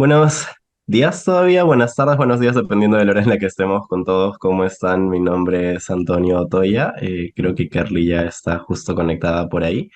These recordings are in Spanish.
Buenos días todavía, buenas tardes, buenos días, dependiendo de la hora en la que estemos con todos. ¿Cómo están? Mi nombre es Antonio Otoya. Creo que Carly ya está justo conectada por ahí.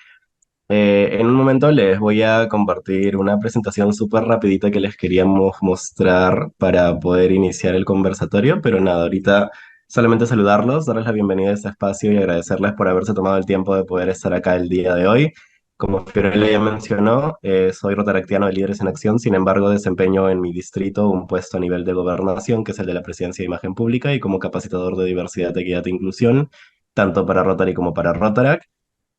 En un momento les voy a compartir una presentación súper rapidita que les queríamos mostrar para poder iniciar el conversatorio, pero nada, ahorita solamente saludarlos, darles la bienvenida a este espacio y agradecerles por haberse tomado el tiempo de poder estar acá el día de hoy. Como Fiorella ya mencionó, soy rotaractiano de Líderes en Acción, sin embargo desempeño en mi distrito un puesto a nivel de gobernación, que es el de la Presidencia de Imagen Pública, y como capacitador de diversidad, equidad e inclusión, tanto para Rotary como para Rotaract.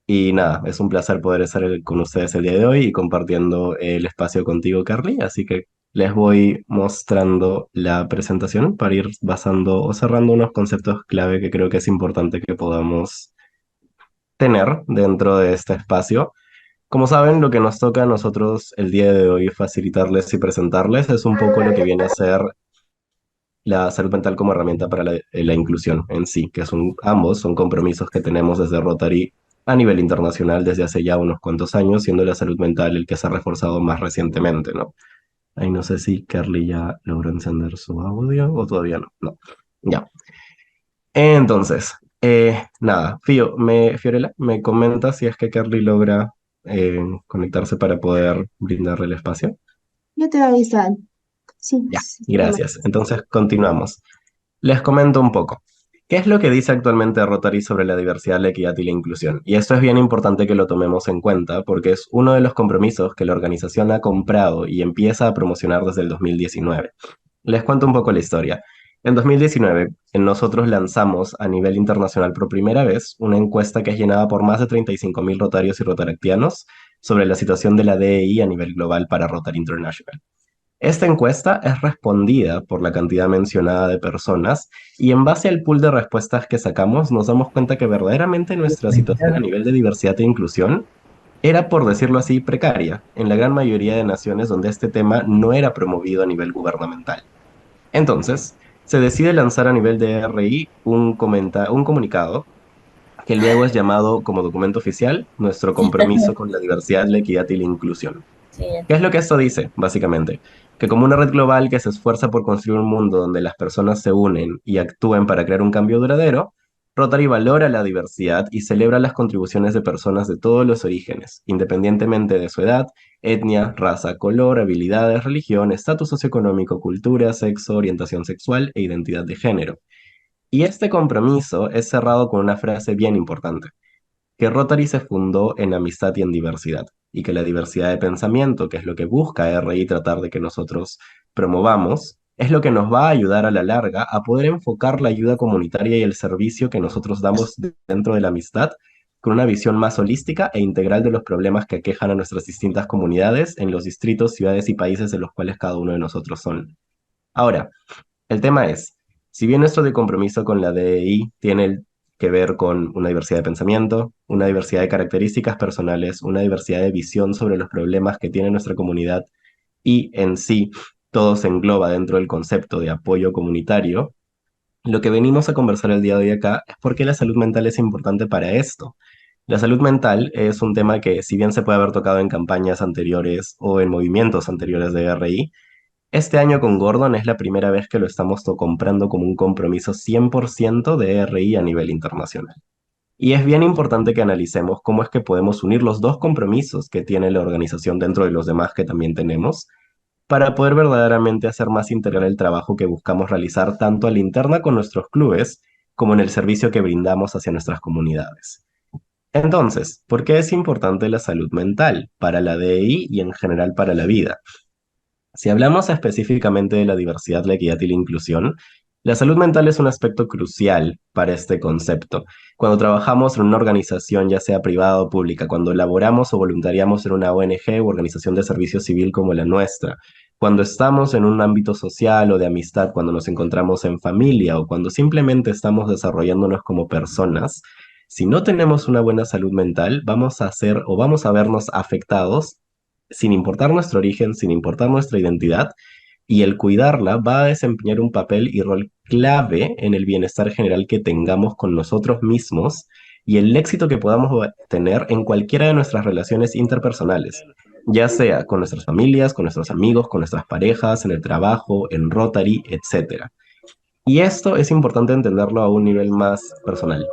Y nada, es un placer poder estar con ustedes el día de hoy y compartiendo el espacio contigo, Carly. Así que les voy mostrando la presentación para ir basando o cerrando unos conceptos clave que creo que es importante que podamos tener dentro de este espacio. Como saben, lo que nos toca a nosotros el día de hoy facilitarles y presentarles es un poco lo que viene a ser la salud mental como herramienta para la inclusión en sí, que son ambos, son compromisos que tenemos desde Rotary a nivel internacional desde hace ya unos cuantos años, siendo la salud mental el que se ha reforzado más recientemente, ¿no? Ahí no sé si Carly ya logró encender su audio o todavía no. No. Ya. Entonces, nada, Fiorella, me comenta si es que Carly logra conectarse para poder brindarle el espacio. Yo te voy a avisar. Sí, Ya, sí, gracias. Entonces, continuamos. Les comento un poco. ¿Qué es lo que dice actualmente Rotary sobre la diversidad, la equidad y la inclusión? Y esto es bien importante que lo tomemos en cuenta porque es uno de los compromisos que la organización ha comprado y empieza a promocionar desde el 2019. Les cuento un poco la historia. En 2019, nosotros lanzamos a nivel internacional por primera vez una encuesta que es llenada por más de 35.000 rotarios y rotaractianos sobre la situación de la DEI a nivel global para Rotary International. Esta encuesta es respondida por la cantidad mencionada de personas y en base al pool de respuestas que sacamos nos damos cuenta que verdaderamente nuestra situación a nivel de diversidad e inclusión era, por decirlo así, precaria en la gran mayoría de naciones donde este tema no era promovido a nivel gubernamental. Entonces, se decide lanzar a nivel de RI un comunicado que luego es llamado como documento oficial nuestro compromiso con la diversidad, la equidad y la inclusión. sí, ¿Qué es lo que esto dice, básicamente? Que como una red global que se esfuerza por construir un mundo donde las personas se unen y actúen para crear un cambio duradero, Rotary valora la diversidad y celebra las contribuciones de personas de todos los orígenes, independientemente de su edad, etnia, raza, color, habilidades, religión, estatus socioeconómico, cultura, sexo, orientación sexual e identidad de género. Y este compromiso es cerrado con una frase bien importante que Rotary se fundó en amistad y en diversidad, y que la diversidad de pensamiento, que es lo que busca RI tratar de que nosotros promovamos, es lo que nos va a ayudar a la larga a poder enfocar la ayuda comunitaria y el servicio que nosotros damos dentro de la amistad con una visión más holística e integral de los problemas que aquejan a nuestras distintas comunidades en los distritos, ciudades y países de los cuales cada uno de nosotros son. Ahora, el tema es, si bien nuestro de compromiso con la DEI tiene que ver con una diversidad de pensamiento, una diversidad de características personales, una diversidad de visión sobre los problemas que tiene nuestra comunidad y en sí todo se engloba dentro del concepto de apoyo comunitario, lo que venimos a conversar el día de hoy acá es por qué la salud mental es importante para esto. La salud mental es un tema que, si bien se puede haber tocado en campañas anteriores o en movimientos anteriores de RI, este año con Gordon es la primera vez que lo estamos comprando como un compromiso 100% de RI a nivel internacional. Y es bien importante que analicemos cómo es que podemos unir los dos compromisos que tiene la organización dentro de los demás que también tenemos, para poder verdaderamente hacer más integral el trabajo que buscamos realizar tanto a la interna con nuestros clubes como en el servicio que brindamos hacia nuestras comunidades. Entonces, ¿por qué es importante la salud mental para la DEI y en general para la vida? Si hablamos específicamente de la diversidad, la equidad y la inclusión, la salud mental es un aspecto crucial para este concepto. Cuando trabajamos en una organización, ya sea privada o pública, cuando laboramos o voluntariamos en una ONG u organización de servicio civil como la nuestra, cuando estamos en un ámbito social o de amistad, cuando nos encontramos en familia o cuando simplemente estamos desarrollándonos como personas, si no tenemos una buena salud mental, vamos a hacer o vamos a vernos afectados sin importar nuestro origen, sin importar nuestra identidad, y el cuidarla va a desempeñar un papel y rol clave en el bienestar general que tengamos con nosotros mismos y el éxito que podamos tener en cualquiera de nuestras relaciones interpersonales. ya sea con nuestras familias, con nuestros amigos, con nuestras parejas, en el trabajo, en Rotary, etcétera. Y esto es importante entenderlo a un nivel más personal.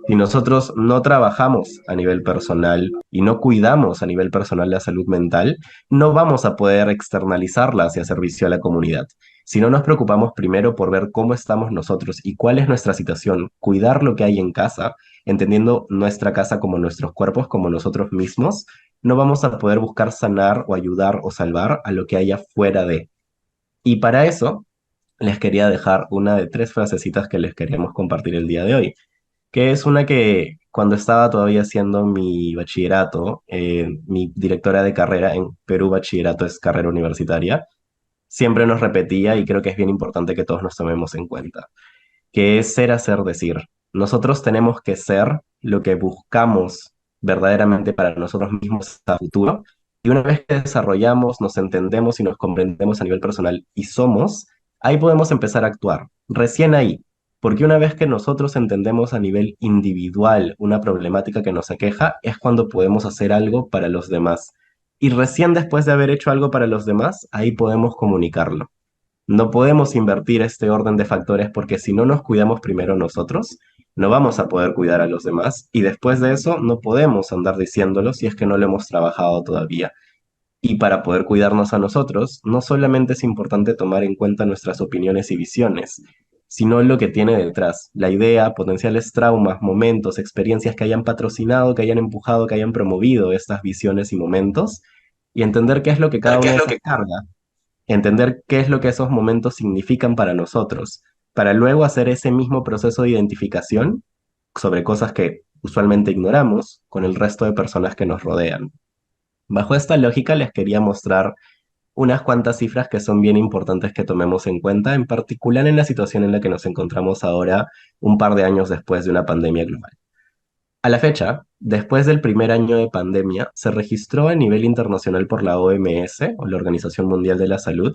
Si nosotros no trabajamos a nivel personal y no cuidamos a nivel personal la salud mental, no vamos a poder externalizarla hacia servicio a la comunidad. Si no nos preocupamos primero por ver cómo estamos nosotros y cuál es nuestra situación, cuidar lo que hay en casa, entendiendo nuestra casa como nuestros cuerpos, como nosotros mismos, no vamos a poder buscar sanar o ayudar o salvar a lo que haya fuera de. Y para eso les quería dejar una de tres frasecitas que les queríamos compartir el día de hoy, que es una que cuando estaba todavía haciendo mi bachillerato, mi directora de carrera en Perú, bachillerato es carrera universitaria, siempre nos repetía y creo que es bien importante que todos nos tomemos en cuenta, que es ser, hacer, decir. Nosotros tenemos que ser lo que buscamos verdaderamente para nosotros mismos a futuro. Y una vez que desarrollamos, nos entendemos y nos comprendemos a nivel personal y somos, ahí podemos empezar a actuar. Recién ahí. Porque una vez que nosotros entendemos a nivel individual una problemática que nos aqueja, es cuando podemos hacer algo para los demás. Y recién después de haber hecho algo para los demás, ahí podemos comunicarlo. No podemos invertir este orden de factores porque si no nos cuidamos primero nosotros, no vamos a poder cuidar a los demás y después de eso no podemos andar diciéndolo si es que no lo hemos trabajado todavía. Y para poder cuidarnos a nosotros, no solamente es importante tomar en cuenta nuestras opiniones y visiones, sino lo que tiene detrás, la idea, potenciales traumas, momentos, experiencias que hayan patrocinado, que hayan empujado, que hayan promovido estas visiones y momentos, y entender qué es lo que cada ¿Qué una es de lo esas que carga, entender qué es lo que esos momentos significan para nosotros, para luego hacer ese mismo proceso de identificación sobre cosas que usualmente ignoramos con el resto de personas que nos rodean. Bajo esta lógica les quería mostrar unas cuantas cifras que son bien importantes que tomemos en cuenta, en particular en la situación en la que nos encontramos ahora, un par de años después de una pandemia global. A la fecha, después del primer año de pandemia, se registró a nivel internacional por la OMS, o la Organización Mundial de la Salud,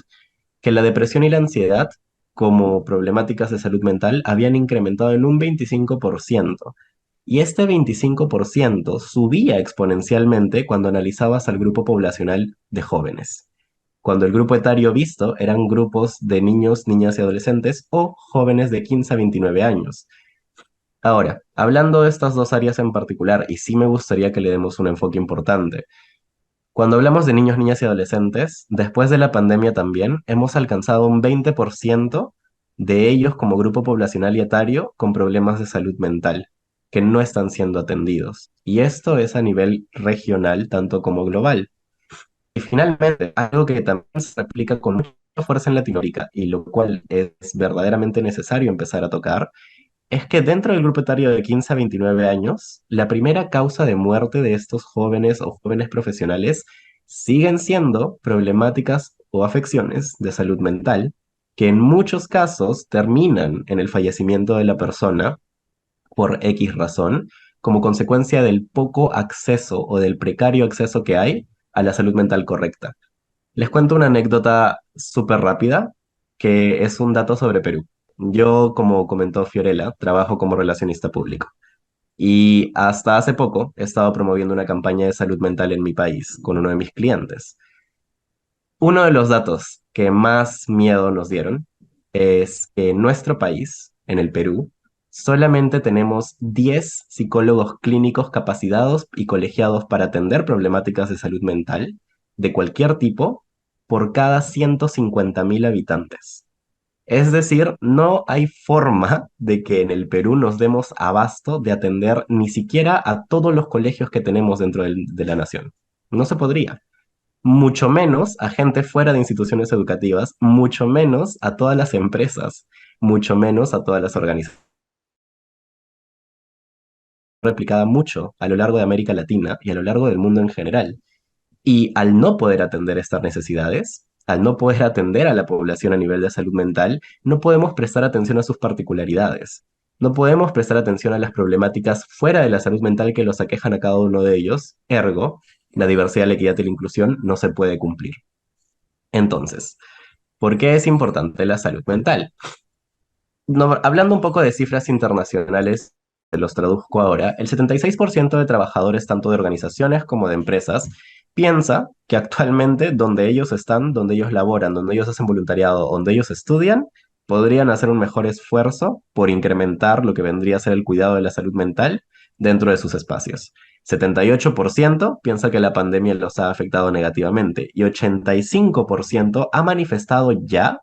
que la depresión y la ansiedad como problemáticas de salud mental habían incrementado en un 25%. Y este 25% subía exponencialmente cuando analizabas al grupo poblacional de jóvenes, cuando el grupo etario visto eran grupos de niños, niñas y adolescentes o jóvenes de 15 a 29 años. Ahora, hablando de estas dos áreas en particular, y sí me gustaría que le demos un enfoque importante, cuando hablamos de niños, niñas y adolescentes, después de la pandemia también hemos alcanzado un 20% de ellos como grupo poblacional y etario con problemas de salud mental que no están siendo atendidos. Y esto es a nivel regional tanto como global. Y finalmente, algo que también se aplica con mucha fuerza en Latinoamérica y lo cual es verdaderamente necesario empezar a tocar, es que dentro del grupo etario de 15 a 29 años, la primera causa de muerte de estos jóvenes o jóvenes profesionales siguen siendo problemáticas o afecciones de salud mental que en muchos casos terminan en el fallecimiento de la persona por X razón, como consecuencia del poco acceso o del precario acceso que hay a la salud mental correcta. Les cuento una anécdota súper rápida, que es un dato sobre Perú. Yo, como comentó Fiorella, trabajo como relacionista público. Y hasta hace poco he estado promoviendo una campaña de salud mental en mi país con uno de mis clientes. Uno de los datos que más miedo nos dieron es que en nuestro país, en el Perú, solamente tenemos 10 psicólogos clínicos capacitados y colegiados para atender problemáticas de salud mental de cualquier tipo por cada 150.000 habitantes. Es decir, no hay forma de que en el Perú nos demos abasto de atender ni siquiera a todos los colegios que tenemos dentro de la nación. No se podría, mucho menos a gente fuera de instituciones educativas, mucho menos a todas las empresas, mucho menos a todas las organizaciones. Replicada mucho a lo largo de América Latina y a lo largo del mundo en general. Y al no poder atender estas necesidades, al no poder atender a la población a nivel de salud mental, no podemos prestar atención a sus particularidades. No podemos prestar atención a las problemáticas fuera de la salud mental que los aquejan a cada uno de ellos. Ergo, la diversidad, la equidad y la inclusión no se puede cumplir. Entonces, ¿por qué es importante la salud mental? No, hablando un poco de cifras internacionales, te los traduzco ahora, el 76% de trabajadores tanto de organizaciones como de empresas piensa que actualmente donde ellos están, donde ellos laboran, donde ellos hacen voluntariado, donde ellos estudian, podrían hacer un mejor esfuerzo por incrementar lo que vendría a ser el cuidado de la salud mental dentro de sus espacios. 78% piensa que la pandemia los ha afectado negativamente y 85% ha manifestado ya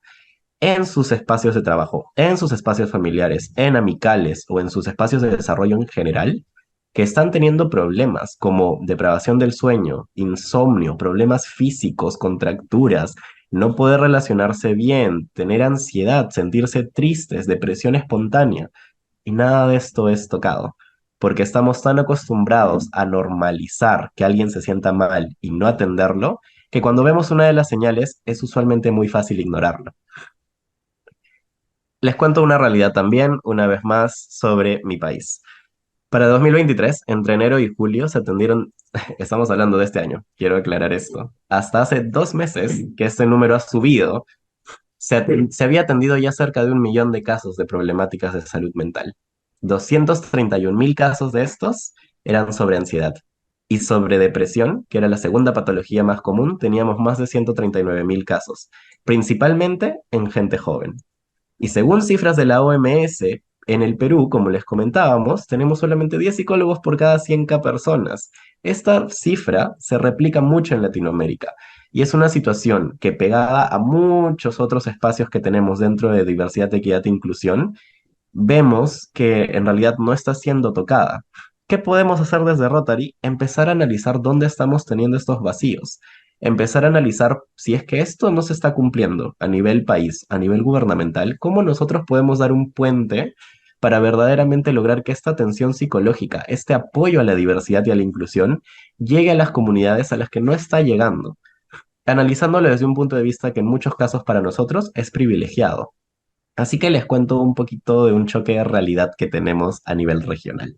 en sus espacios de trabajo, en sus espacios familiares, en amicales o en sus espacios de desarrollo en general, que están teniendo problemas como depravación del sueño, insomnio, problemas físicos, contracturas, no poder relacionarse bien, tener ansiedad, sentirse tristes, depresión espontánea. Y nada de esto es tocado, porque estamos tan acostumbrados a normalizar que alguien se sienta mal y no atenderlo, que cuando vemos una de las señales es usualmente muy fácil ignorarlo. Les cuento una realidad también, una vez más, sobre mi país. Para 2023, entre enero y julio, se atendieron, estamos hablando de este año, quiero aclarar esto, hasta hace 2 meses que este número ha subido, se había atendido ya cerca de 1 millón de casos de problemáticas de salud mental. 231.000 casos de estos eran sobre ansiedad. Y sobre depresión, que era la segunda patología más común, teníamos más de 139.000 casos, principalmente en gente joven. Y según cifras de la OMS, en el Perú, como les comentábamos, tenemos solamente 10 psicólogos por cada 100 personas. Esta cifra se replica mucho en Latinoamérica y es una situación que pegada a muchos otros espacios que tenemos dentro de diversidad, equidad e inclusión, vemos que en realidad no está siendo tocada. ¿Qué podemos hacer desde Rotary? Empezar a analizar dónde estamos teniendo estos vacíos. Empezar a analizar si es que esto no se está cumpliendo a nivel país, a nivel gubernamental, cómo nosotros podemos dar un puente para verdaderamente lograr que esta atención psicológica, este apoyo a la diversidad y a la inclusión, llegue a las comunidades a las que no está llegando, analizándolo desde un punto de vista que en muchos casos para nosotros es privilegiado. Así que les cuento un poquito de un choque de realidad que tenemos a nivel regional.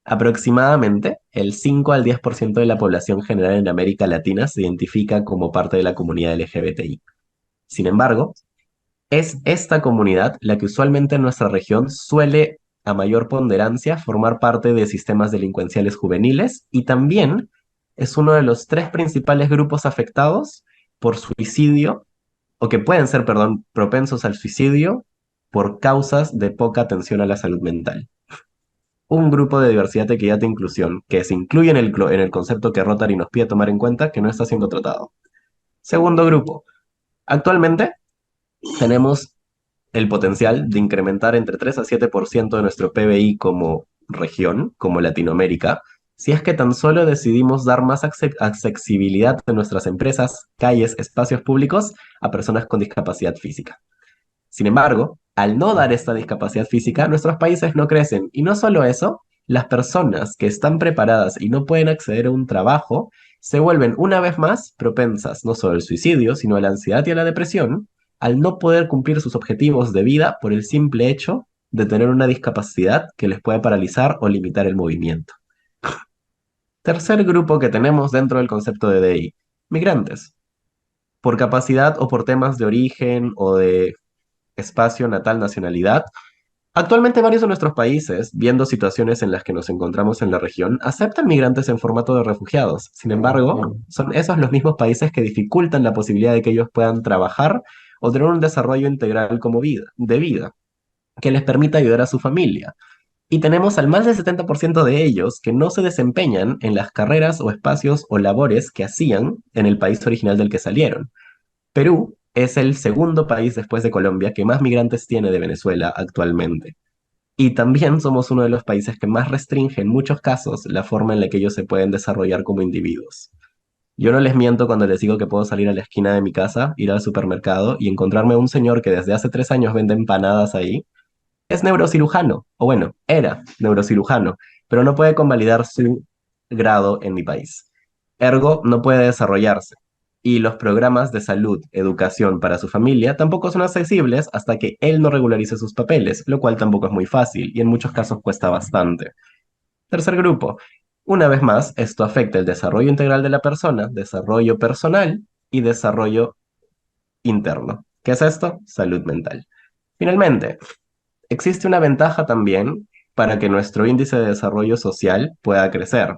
Aproximadamente el 5 al 10% de la población general en América Latina se identifica como parte de la comunidad LGBTI. Sin embargo, es esta comunidad la que usualmente en nuestra región suele a mayor ponderancia formar parte de sistemas delincuenciales juveniles y también es uno de los tres principales grupos afectados por suicidio o que pueden ser, perdón, propensos al suicidio por causas de poca atención a la salud mental. Un grupo de diversidad, equidad e inclusión que se incluye en el concepto que Rotary nos pide tomar en cuenta que no está siendo tratado. Segundo grupo. Actualmente tenemos el potencial de incrementar entre 3 a 7% de nuestro PBI como región, como Latinoamérica, si es que tan solo decidimos dar más accesibilidad de nuestras empresas, calles, espacios públicos a personas con discapacidad física. Sin embargo, al no dar esta discapacidad física, nuestros países no crecen. Y no solo eso, las personas que están preparadas y no pueden acceder a un trabajo se vuelven una vez más propensas no solo al suicidio, sino a la ansiedad y a la depresión, al no poder cumplir sus objetivos de vida por el simple hecho de tener una discapacidad que les puede paralizar o limitar el movimiento. Tercer grupo que tenemos dentro del concepto de DI, migrantes. Por capacidad o por temas de origen o de espacio, natal, nacionalidad. Actualmente varios de nuestros países, viendo situaciones en las que nos encontramos en la región, aceptan migrantes en formato de refugiados. Sin embargo, son esos los mismos países que dificultan la posibilidad de que ellos puedan trabajar o tener un desarrollo integral como vida, que les permita ayudar a su familia. Y tenemos al más del 70% de ellos que no se desempeñan en las carreras o espacios o labores que hacían en el país original del que salieron. Perú es el segundo país después de Colombia que más migrantes tiene de Venezuela actualmente. Y también somos uno de los países que más restringe en muchos casos la forma en la que ellos se pueden desarrollar como individuos. Yo no les miento cuando les digo que puedo salir a la esquina de mi casa, ir al supermercado y encontrarme a un señor que desde hace 3 años vende empanadas ahí. Es neurocirujano, o bueno, era neurocirujano, pero no puede convalidar su grado en mi país. Ergo, no puede desarrollarse. Y los programas de salud, educación para su familia tampoco son accesibles hasta que él no regularice sus papeles, lo cual tampoco es muy fácil y en muchos casos cuesta bastante. Tercer grupo. Una vez más, esto afecta el desarrollo integral de la persona, desarrollo personal y desarrollo interno. ¿Qué es esto? Salud mental. Finalmente, existe una ventaja también para que nuestro índice de desarrollo social pueda crecer.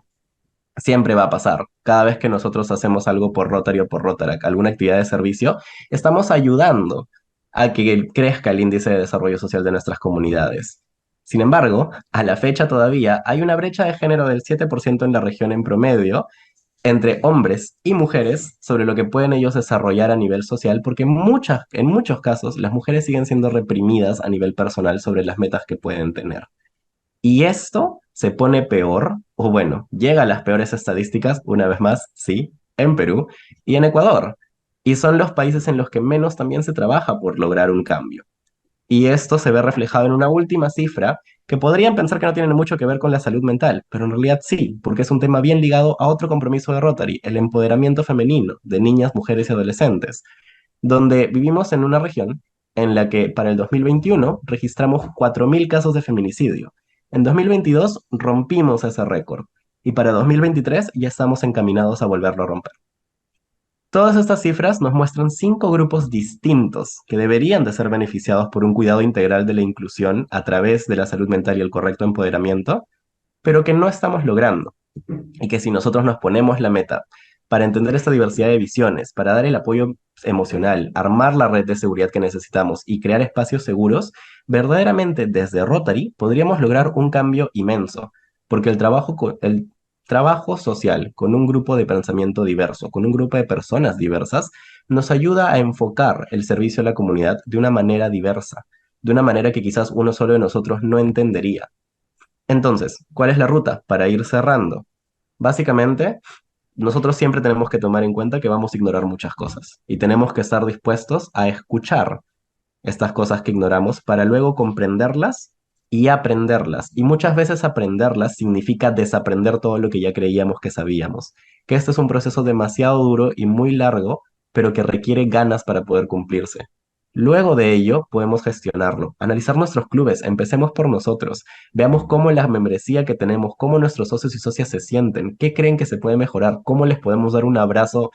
Siempre va a pasar. Cada vez que nosotros hacemos algo por Rotary o por Rotaract, alguna actividad de servicio, estamos ayudando a que crezca el índice de desarrollo social de nuestras comunidades. Sin embargo, a la fecha todavía hay una brecha de género del 7% en la región en promedio entre hombres y mujeres sobre lo que pueden ellos desarrollar a nivel social, porque en muchos casos las mujeres siguen siendo reprimidas a nivel personal sobre las metas que pueden tener. Y esto se pone peor, o bueno, llega a las peores estadísticas, una vez más, sí, en Perú y en Ecuador. Y son los países en los que menos también se trabaja por lograr un cambio. Y esto se ve reflejado en una última cifra que podrían pensar que no tiene mucho que ver con la salud mental, pero en realidad sí, porque es un tema bien ligado a otro compromiso de Rotary, el empoderamiento femenino de niñas, mujeres y adolescentes, donde vivimos en una región en la que para el 2021 registramos 4.000 casos de feminicidio. En 2022 rompimos ese récord y para 2023 ya estamos encaminados a volverlo a romper. Todas estas cifras nos muestran 5 grupos distintos que deberían de ser beneficiados por un cuidado integral de la inclusión a través de la salud mental y el correcto empoderamiento, pero que no estamos logrando. Y que si nosotros nos ponemos la meta para entender esta diversidad de visiones, para dar el apoyo emocional, armar la red de seguridad que necesitamos y crear espacios seguros, verdaderamente desde Rotary podríamos lograr un cambio inmenso, porque el trabajo social con un grupo de pensamiento diverso, con un grupo de personas diversas, nos ayuda a enfocar el servicio a la comunidad de una manera diversa, de una manera que quizás uno solo de nosotros no entendería. Entonces, ¿cuál es la ruta para ir cerrando? Básicamente, nosotros siempre tenemos que tomar en cuenta que vamos a ignorar muchas cosas y tenemos que estar dispuestos a escuchar estas cosas que ignoramos para luego comprenderlas y aprenderlas. Y muchas veces aprenderlas significa desaprender todo lo que ya creíamos que sabíamos. Que este es un proceso demasiado duro y muy largo, pero que requiere ganas para poder cumplirse. Luego de ello, podemos gestionarlo, analizar nuestros clubes, empecemos por nosotros, veamos cómo la membresía que tenemos, cómo nuestros socios y socias se sienten, qué creen que se puede mejorar, cómo les podemos dar un abrazo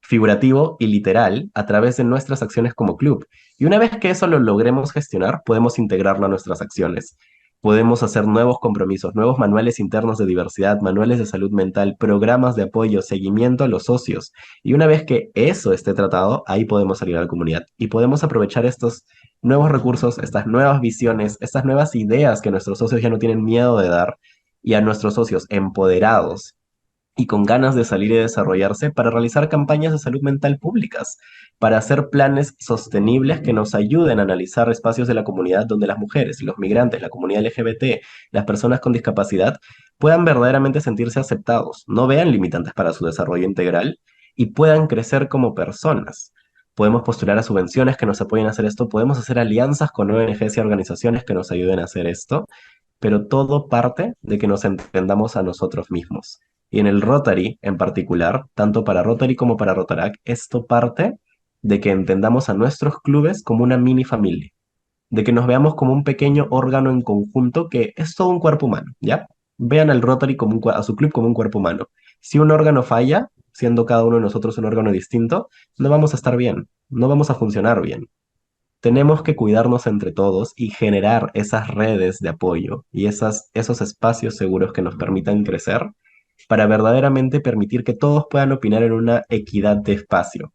figurativo y literal a través de nuestras acciones como club. Y una vez que eso lo logremos gestionar, podemos integrarlo a nuestras acciones. Podemos hacer nuevos compromisos, nuevos manuales internos de diversidad, manuales de salud mental, programas de apoyo, seguimiento a los socios. Y una vez que eso esté tratado, ahí podemos salir a la comunidad y podemos aprovechar estos nuevos recursos, estas nuevas visiones, estas nuevas ideas que nuestros socios ya no tienen miedo de dar y a nuestros socios empoderados y con ganas de salir y desarrollarse para realizar campañas de salud mental públicas, para hacer planes sostenibles que nos ayuden a analizar espacios de la comunidad donde las mujeres, los migrantes, la comunidad LGBT, las personas con discapacidad puedan verdaderamente sentirse aceptados, no vean limitantes para su desarrollo integral y puedan crecer como personas. Podemos postular a subvenciones que nos apoyen a hacer esto, podemos hacer alianzas con ONGs y organizaciones que nos ayuden a hacer esto, pero todo parte de que nos entendamos a nosotros mismos. Y en el Rotary en particular, tanto para Rotary como para Rotaract, esto parte de que entendamos a nuestros clubes como una mini familia, de que nos veamos como un pequeño órgano en conjunto que es todo un cuerpo humano, ¿ya? Vean al Rotary como a su club como un cuerpo humano. Si un órgano falla, siendo cada uno de nosotros un órgano distinto, no vamos a estar bien, no vamos a funcionar bien. Tenemos que cuidarnos entre todos y generar esas redes de apoyo y esos espacios seguros que nos permitan crecer para verdaderamente permitir que todos puedan opinar en una equidad de espacio,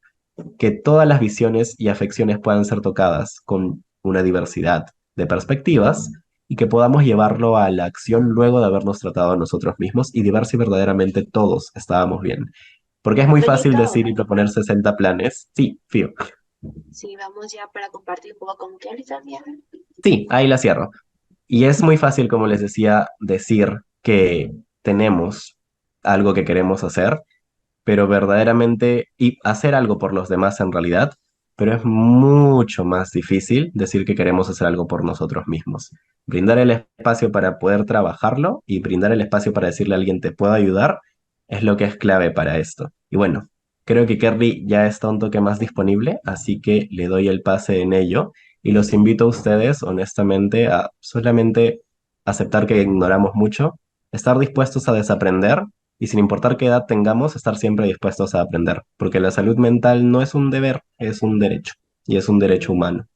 que todas las visiones y afecciones puedan ser tocadas con una diversidad de perspectivas y que podamos llevarlo a la acción luego de habernos tratado a nosotros mismos y de ver si verdaderamente todos estábamos bien. Porque es muy fácil Toñito, decir y proponer 60 planes. Sí, Fío. sí, vamos ya para compartir un poco con Kelly también. Sí, ahí la cierro. Y es muy fácil, como les decía, decir que tenemos algo que queremos hacer, pero verdaderamente, y hacer algo por los demás en realidad, pero es mucho más difícil decir que queremos hacer algo por nosotros mismos. Brindar el espacio para poder trabajarlo y brindar el espacio para decirle a alguien te puedo ayudar es lo que es clave para esto. Y bueno, creo que Kerry ya está un toque más disponible, así que le doy el pase en ello y los invito a ustedes, honestamente, a solamente aceptar que ignoramos mucho, estar dispuestos a desaprender y sin importar qué edad tengamos, estar siempre dispuestos a aprender, porque la salud mental no es un deber, es un derecho, y es un derecho humano.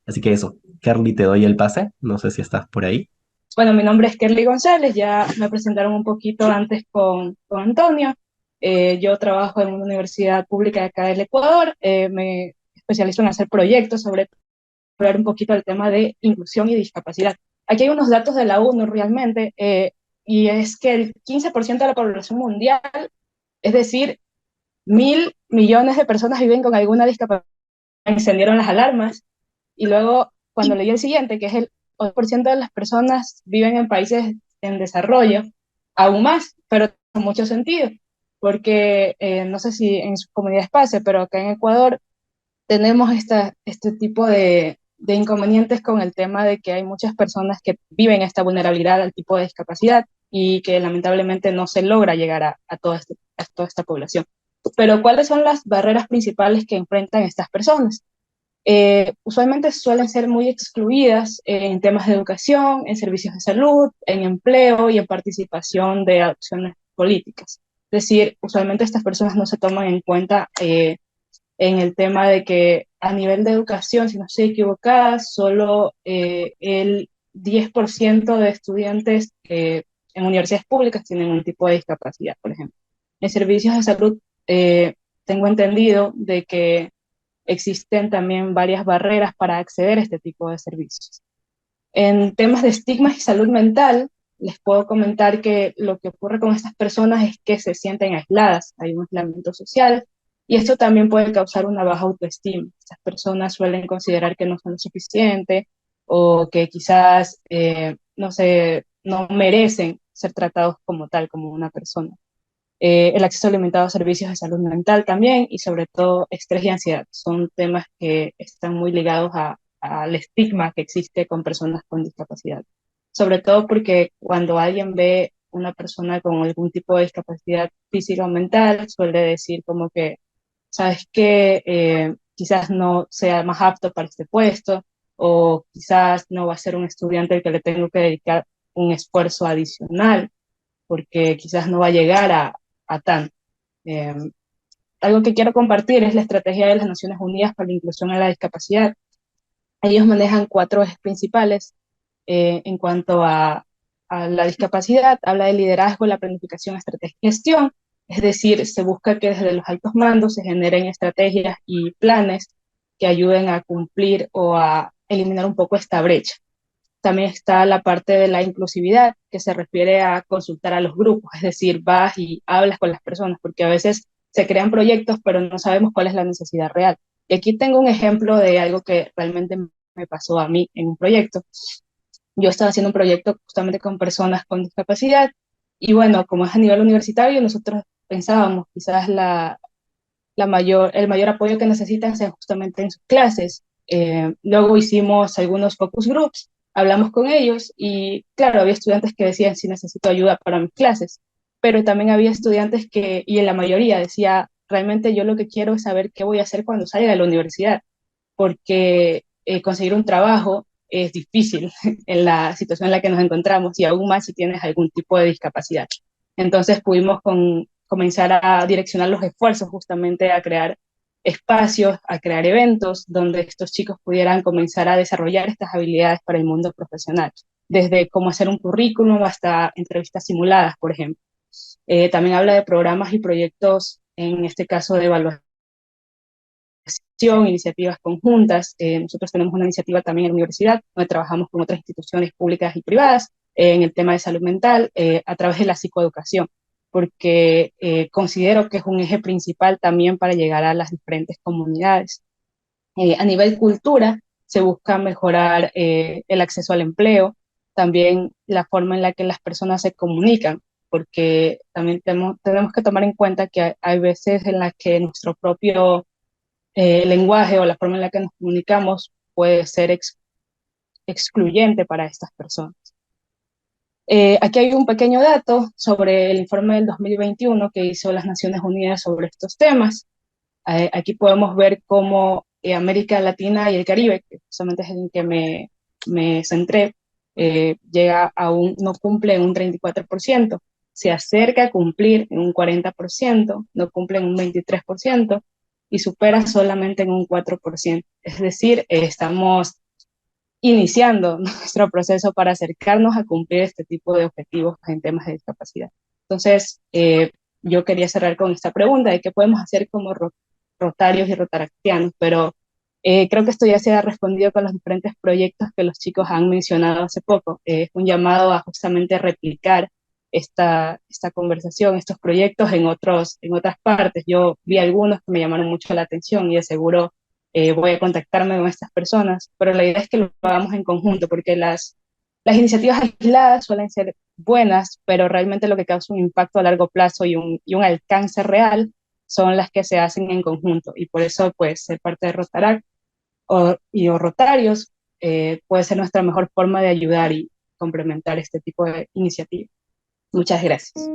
Así que eso, Carly, te doy el pase, no sé si estás por ahí. Bueno, mi nombre es Kerly González, ya me presentaron un poquito antes con Antonio. Yo trabajo en una universidad pública de acá del Ecuador, me especializo en hacer proyectos sobre hablar un poquito del tema de inclusión y discapacidad. Aquí hay unos datos de la ONU realmente, y es que el 15% de la población mundial, es decir, 1.000 millones de personas viven con alguna discapacidad. Encendieron las alarmas y luego cuando leí el siguiente, que es el 8% de las personas viven en países en desarrollo, aún más, pero con mucho sentido, porque no sé si en su comunidad pase, pero acá en Ecuador tenemos este tipo de inconvenientes con el tema de que hay muchas personas que viven esta vulnerabilidad al tipo de discapacidad y que lamentablemente no se logra llegar a toda esta población. Pero ¿cuáles son las barreras principales que enfrentan estas personas? Usualmente suelen ser muy excluidas en temas de educación, en servicios de salud, en empleo y en participación de acciones políticas. Es decir, usualmente estas personas no se toman en cuenta en el tema de que a nivel de educación, si no estoy equivocada, solo el 10% de estudiantes en universidades públicas tienen un tipo de discapacidad, por ejemplo. En servicios de salud tengo entendido de que existen también varias barreras para acceder a este tipo de servicios. En temas de estigmas y salud mental, les puedo comentar que lo que ocurre con estas personas es que se sienten aisladas, hay un aislamiento social, y esto también puede causar una baja autoestima. Estas personas suelen considerar que no son lo suficiente o que quizás no merecen ser tratados como tal, como una persona. El acceso limitado a servicios de salud mental también, y sobre todo estrés y ansiedad. Son temas que están muy ligados al estigma que existe con personas con discapacidad. Sobre todo porque cuando alguien ve una persona con algún tipo de discapacidad física o mental, suele decir como que, sabes que quizás no sea más apto para este puesto, o quizás no va a ser un estudiante al que le tengo que dedicar un esfuerzo adicional, porque quizás no va a llegar a tanto. Eh, Algo que quiero compartir es la estrategia de las Naciones Unidas para la Inclusión en la Discapacidad. Ellos manejan 4 ejes principales en cuanto a la discapacidad. Habla de liderazgo, la planificación, estrategia y gestión. Es decir, se busca que desde los altos mandos se generen estrategias y planes que ayuden a cumplir o a eliminar un poco esta brecha. También está la parte de la inclusividad, que se refiere a consultar a los grupos, es decir, vas y hablas con las personas, porque a veces se crean proyectos, pero no sabemos cuál es la necesidad real. Y aquí tengo un ejemplo de algo que realmente me pasó a mí en un proyecto. Yo estaba haciendo un proyecto justamente con personas con discapacidad, y bueno, como es a nivel universitario, nosotros pensábamos quizás el mayor apoyo que necesitan sea justamente en sus clases. Luego hicimos algunos focus groups, hablamos con ellos y claro, había estudiantes que decían si necesito ayuda para mis clases, pero también había estudiantes que, y en la mayoría decía, realmente yo lo que quiero es saber qué voy a hacer cuando salga de la universidad, porque conseguir un trabajo es difícil en la situación en la que nos encontramos y aún más si tienes algún tipo de discapacidad. Entonces pudimos comenzar a direccionar los esfuerzos justamente a crear espacios, a crear eventos donde estos chicos pudieran comenzar a desarrollar estas habilidades para el mundo profesional, desde cómo hacer un currículum hasta entrevistas simuladas, por ejemplo. También habla de programas y proyectos, en este caso de evaluación, iniciativas conjuntas. Nosotros tenemos una iniciativa también en la universidad, donde trabajamos con otras instituciones públicas y privadas en el tema de salud mental a través de la psicoeducación, porque considero que es un eje principal también para llegar a las diferentes comunidades. A nivel cultura, se busca mejorar el acceso al empleo, también la forma en la que las personas se comunican, porque también tenemos que tomar en cuenta que hay veces en las que nuestro propio lenguaje o la forma en la que nos comunicamos puede ser excluyente para estas personas. Aquí hay un pequeño dato sobre el informe del 2021 que hizo las Naciones Unidas sobre estos temas. Aquí podemos ver cómo América Latina y el Caribe, que justamente es en que me centré, no cumple en un 34%, se acerca a cumplir en un 40%, no cumple en un 23% y supera solamente en un 4%. Es decir, estamos iniciando nuestro proceso para acercarnos a cumplir este tipo de objetivos en temas de discapacidad. Entonces, yo quería cerrar con esta pregunta de qué podemos hacer como rotarios y rotaractianos, pero creo que esto ya se ha respondido con los diferentes proyectos que los chicos han mencionado hace poco. Es un llamado a justamente replicar esta conversación, estos proyectos en otras partes. Yo vi algunos que me llamaron mucho la atención y de seguro voy a contactarme con estas personas, pero la idea es que lo hagamos en conjunto, porque las iniciativas aisladas suelen ser buenas, pero realmente lo que causa un impacto a largo plazo y un alcance real son las que se hacen en conjunto. Y por eso, pues, ser parte de Rotaract o Rotarios puede ser nuestra mejor forma de ayudar y complementar este tipo de iniciativas. Muchas gracias.